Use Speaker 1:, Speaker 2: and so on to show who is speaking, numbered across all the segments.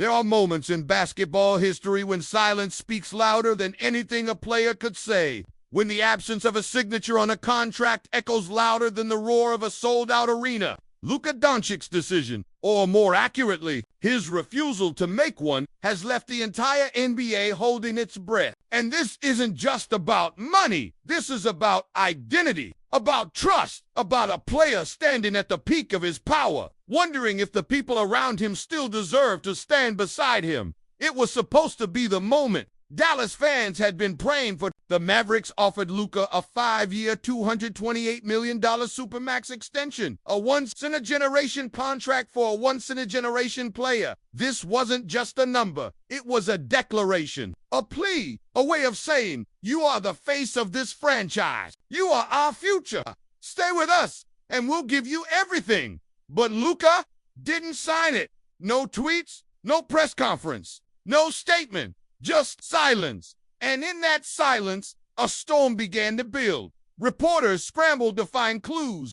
Speaker 1: There are moments in basketball history when silence speaks louder than anything a player could say. When the absence of a signature on a contract echoes louder than the roar of a sold-out arena. Luka Dončić's decision, or more accurately, his refusal to make one, has left the entire NBA holding its breath. And this isn't just about money. This is about identity, about trust, about a player standing at the peak of his power, wondering if the people around him still deserve to stand beside him. It was supposed to be the moment Dallas fans had been praying for. The Mavericks offered Luka a 5-year, $228 million Supermax extension, a once-in-a-generation contract for a once-in-a-generation player. This wasn't just a number. It was a declaration, a plea, a way of saying, you are the face of this franchise. You are our future. Stay with us, and we'll give you everything. But Luka didn't sign it. No tweets, no press conference, no statement. Just silence. And in that silence, a storm began to build. Reporters scrambled to find clues.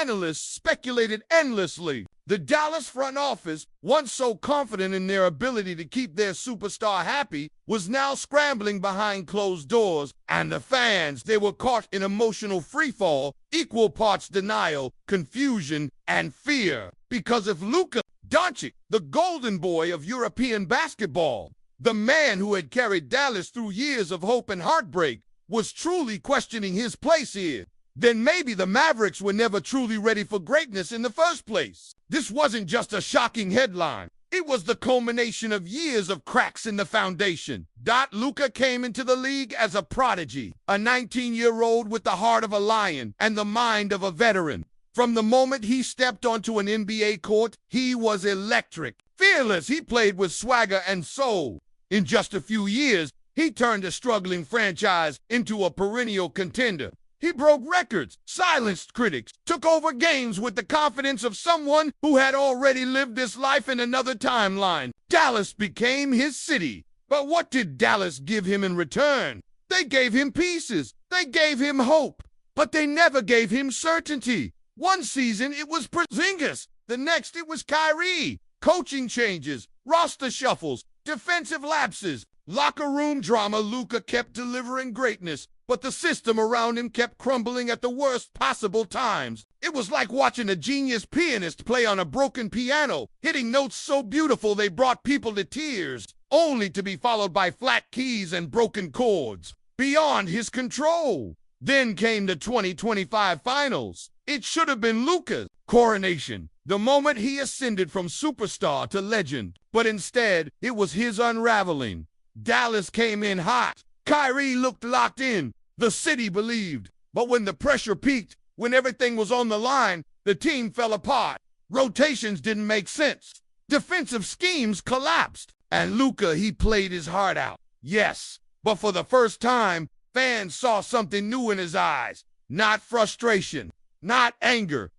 Speaker 1: Analysts speculated endlessly. The Dallas front office, once so confident in their ability to keep their superstar happy, was now scrambling behind closed doors. And the fans, they were caught in emotional freefall, equal parts denial, confusion, and fear. Because if Luka Dončić, the golden boy of European basketball, the man who had carried Dallas through years of hope and heartbreak, was truly questioning his place here, then maybe the Mavericks were never truly ready for greatness in the first place. This wasn't just a shocking headline. It was the culmination of years of cracks in the foundation. Luka came into the league as a prodigy, a 19-year-old with the heart of a lion and the mind of a veteran. From the moment he stepped onto an NBA court, he was electric. Fearless, he played with swagger and soul. In just a few years, he turned a struggling franchise into a perennial contender. He broke records, silenced critics, took over games with the confidence of someone who had already lived this life in another timeline. Dallas became his city. But what did Dallas give him in return? They gave him pieces. They gave him hope. But they never gave him certainty. One season, it was Porzingis. The next, it was Kyrie. Coaching changes, roster shuffles, defensive lapses, locker room drama. Luka kept delivering greatness, but the system around him kept crumbling at the worst possible times. It was like watching a genius pianist play on a broken piano, hitting notes so beautiful they brought people to tears, only to be followed by flat keys and broken chords, beyond his control. Then came the 2025 finals. It should have been Luka's coronation, the moment he ascended from superstar to legend. But instead, it was his unraveling. Dallas came in hot. Kyrie looked locked in. The city believed. But when the pressure peaked, when everything was on the line, the team fell apart. Rotations didn't make sense. Defensive schemes collapsed. And Luka, he played his heart out. Yes, but for the first time, fans saw something new in his eyes. Not frustration, not anger,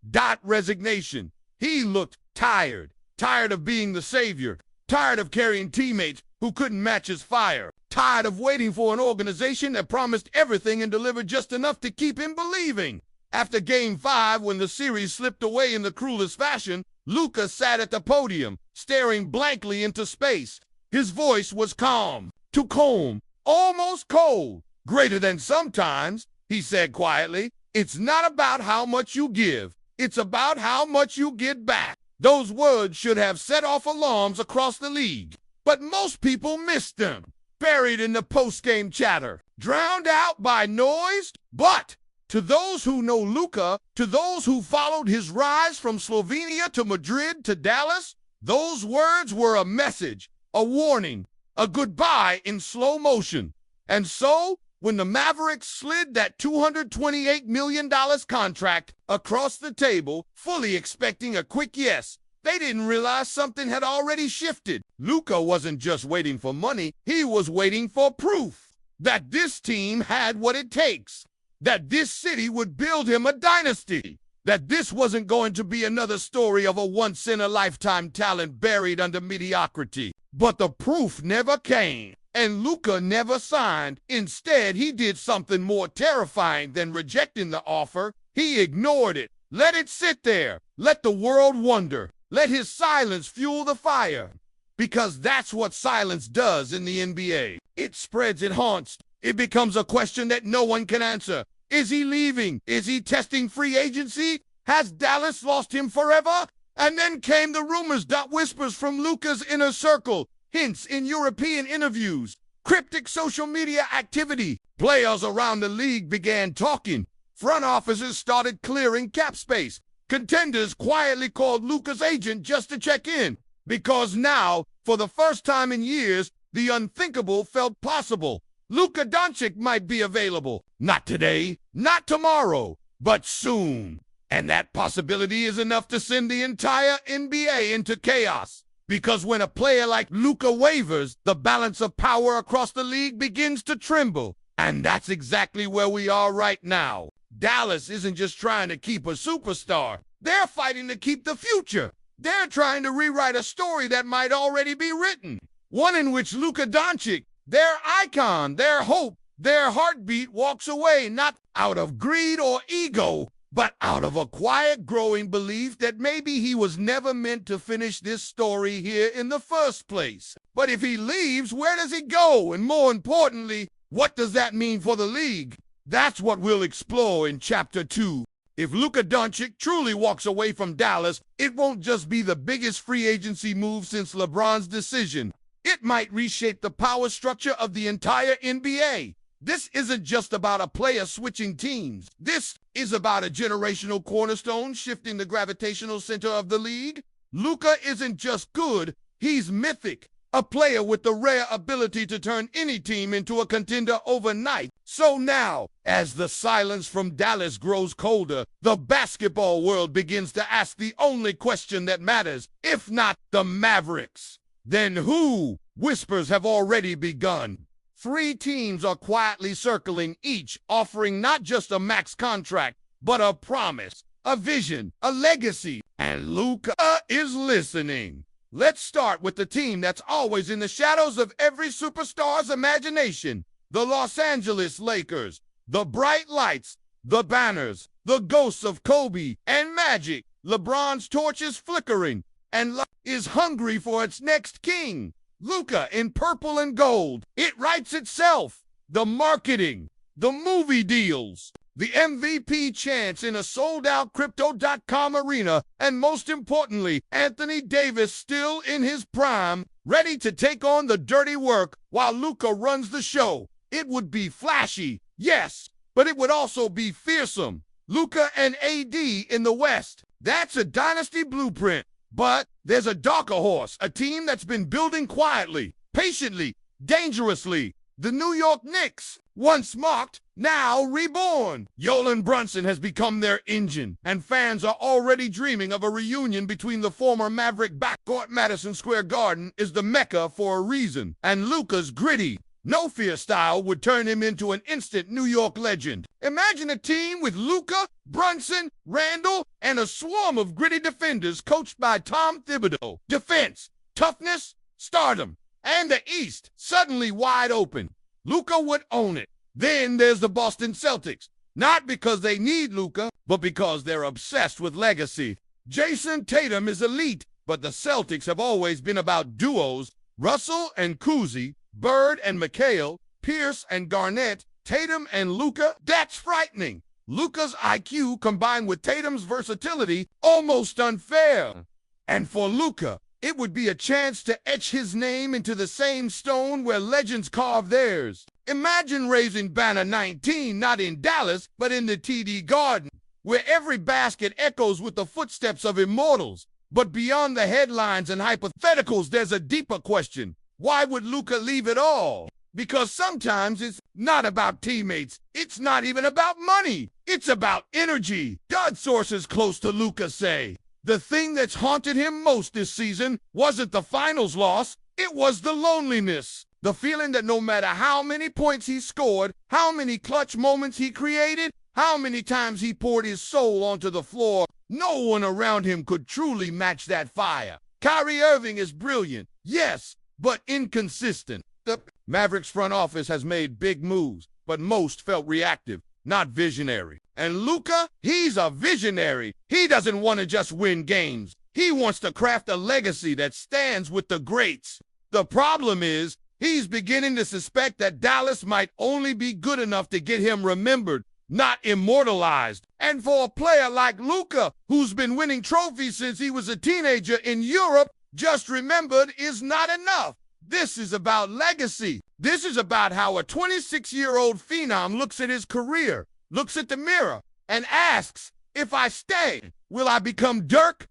Speaker 1: resignation. He looked tired. Tired of being the savior. Tired of carrying teammates who couldn't match his fire. Tired of waiting for an organization that promised everything and delivered just enough to keep him believing. After Game 5, when the series slipped away in the cruelest fashion, Luka sat at the podium, staring blankly into space. His voice was calm, too calm, almost cold. Greater than sometimes, he said quietly. It's not about how much you give. It's about how much you get back. Those words should have set off alarms across the league. But most people missed them, buried in the post-game chatter, drowned out by noise. But to those who know Luka, to those who followed his rise from Slovenia to Madrid to Dallas, those words were a message, a warning, a goodbye in slow motion. And so, when the Mavericks slid that $228 million contract across the table, fully expecting a quick yes, they didn't realize something had already shifted. Luka wasn't just waiting for money, he was waiting for proof that this team had what it takes, that this city would build him a dynasty, that this wasn't going to be another story of a once-in-a-lifetime talent buried under mediocrity. But the proof never came. And Luka never signed. Instead, he did something more terrifying than rejecting the offer. He ignored it. Let it sit there. Let the world wonder. Let his silence fuel the fire. Because that's what silence does in the NBA. It spreads, it haunts. It becomes a question that no one can answer. Is he leaving? Is he testing free agency? Has Dallas lost him forever? And then came the rumors, whispers from Luka's inner circle, hints in European interviews, cryptic social media activity. Players around the league began talking. Front offices started clearing cap space. Contenders quietly called Luka's agent just to check in. Because now, for the first time in years, the unthinkable felt possible. Luka Dončić might be available. Not today, not tomorrow, but soon. And that possibility is enough to send the entire NBA into chaos. Because when a player like Luka wavers, the balance of power across the league begins to tremble. And that's exactly where we are right now. Dallas isn't just trying to keep a superstar. They're fighting to keep the future. They're trying to rewrite a story that might already be written. One in which Luka Dončić, their icon, their hope, their heartbeat, walks away not out of greed or ego, but out of a quiet growing belief that maybe he was never meant to finish this story here in the first place. But if he leaves, where does he go? And more importantly, what does that mean for the league? That's what we'll explore in Chapter 2. If Luka Dončić truly walks away from Dallas, it won't just be the biggest free agency move since LeBron's decision. It might reshape the power structure of the entire NBA. This isn't just about a player switching teams. This is about a generational cornerstone shifting the gravitational center of the league. Luka isn't just good, he's mythic. A player with the rare ability to turn any team into a contender overnight. So now, as the silence from Dallas grows colder, the basketball world begins to ask the only question that matters. If not the Mavericks, then who? Whispers have already begun. 3 teams are quietly circling, each offering not just a max contract, but a promise, a vision, a legacy. And Luka is listening. Let's start with the team that's always in the shadows of every superstar's imagination. The Los Angeles Lakers. The bright lights, the banners, the ghosts of Kobe and Magic. LeBron's torch is flickering, and life is hungry for its next king. Luka in purple and gold. It writes itself. The marketing, the movie deals, the MVP chants in a sold-out Crypto.com arena, and most importantly, Anthony Davis still in his prime, ready to take on the dirty work while Luka runs the show. It would be flashy, yes, but it would also be fearsome. Luka and AD in the West. That's a dynasty blueprint. But there's a darker horse, a team that's been building quietly, patiently, dangerously. The New York Knicks, once mocked, now reborn. Jalen Brunson has become their engine, and fans are already dreaming of a reunion between the former Maverick backcourt. Madison Square Garden is the mecca for a reason, and Luka's gritty, no-fear style would turn him into an instant New York legend. Imagine a team with Luka, Brunson, Randall, and a swarm of gritty defenders coached by Tom Thibodeau. Defense, toughness, stardom, and the East suddenly wide open. Luka would own it. Then there's the Boston Celtics. Not because they need Luka, but because they're obsessed with legacy. Jason Tatum is elite, but the Celtics have always been about duos. Russell and Cousy, Bird and McHale, Pierce and Garnett, Tatum and Luka. That's frightening. Luka's IQ combined with Tatum's versatility, almost unfair. And for Luka, it would be a chance to etch his name into the same stone where legends carve theirs. Imagine raising banner 19 not in Dallas, but in the TD Garden, where every basket echoes with the footsteps of immortals. But beyond the headlines and hypotheticals, there's a deeper question. Why would Luka leave it all? Because sometimes it's not about teammates. It's not even about money. It's about energy. God sources close to Luka say, the thing that's haunted him most this season wasn't the finals loss. It was the loneliness. The feeling that no matter how many points he scored, how many clutch moments he created, how many times he poured his soul onto the floor, no one around him could truly match that fire. Kyrie Irving is brilliant, yes, but inconsistent. The Mavericks front office has made big moves, but most felt reactive, not visionary. And Luka, he's a visionary. He doesn't want to just win games. He wants to craft a legacy that stands with the greats. The problem is, he's beginning to suspect that Dallas might only be good enough to get him remembered, not immortalized. And for a player like Luka, who's been winning trophies since he was a teenager in Europe, just remembered is not enough. This is about legacy. This is about how a 26-year-old phenom looks at his career, looks at the mirror, and asks, if I stay, will I become Dirk, ...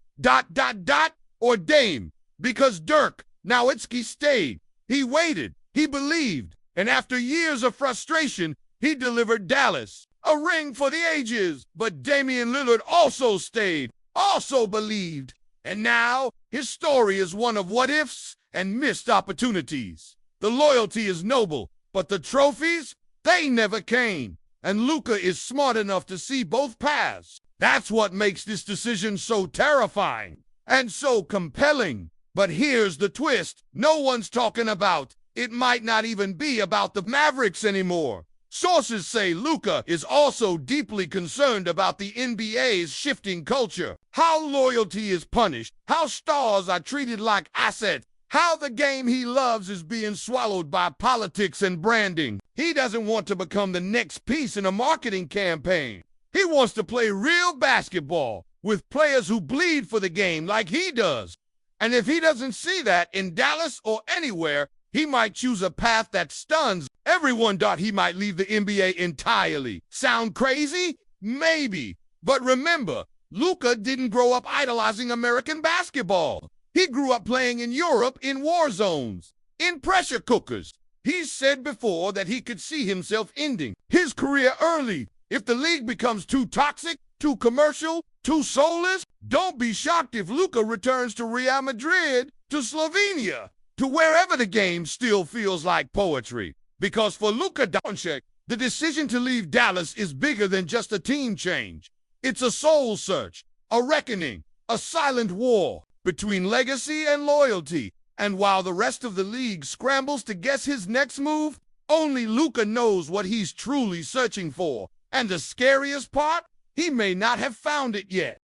Speaker 1: or Dame? Because Dirk Nowitzki stayed. He waited. He believed. And after years of frustration, he delivered Dallas a ring for the ages. But Damian Lillard also stayed, also believed. And now, his story is one of what-ifs and missed opportunities. The loyalty is noble, but the trophies, they never came. And Luka is smart enough to see both paths. That's what makes this decision so terrifying and so compelling. But here's the twist. No one's talking about it might not even be about the Mavericks anymore. Sources say Luka is also deeply concerned about the NBA's shifting culture, how loyalty is punished, how stars are treated like assets, how the game he loves is being swallowed by politics and branding. He doesn't want to become the next piece in a marketing campaign. He wants to play real basketball with players who bleed for the game like he does. And if he doesn't see that in Dallas or anywhere, he might choose a path that stuns. Everyone thought he might leave the NBA entirely. Sound crazy? Maybe. But remember, Luka didn't grow up idolizing American basketball. He grew up playing in Europe in war zones, in pressure cookers. He's said before that he could see himself ending his career early. If the league becomes too toxic, too commercial, too soulless, don't be shocked if Luka returns to Real Madrid, to Slovenia, to wherever the game still feels like poetry. Because for Luka Dončić, the decision to leave Dallas is bigger than just a team change. It's a soul search, a reckoning, a silent war between legacy and loyalty. And while the rest of the league scrambles to guess his next move, only Luka knows what he's truly searching for. And the scariest part, he may not have found it yet.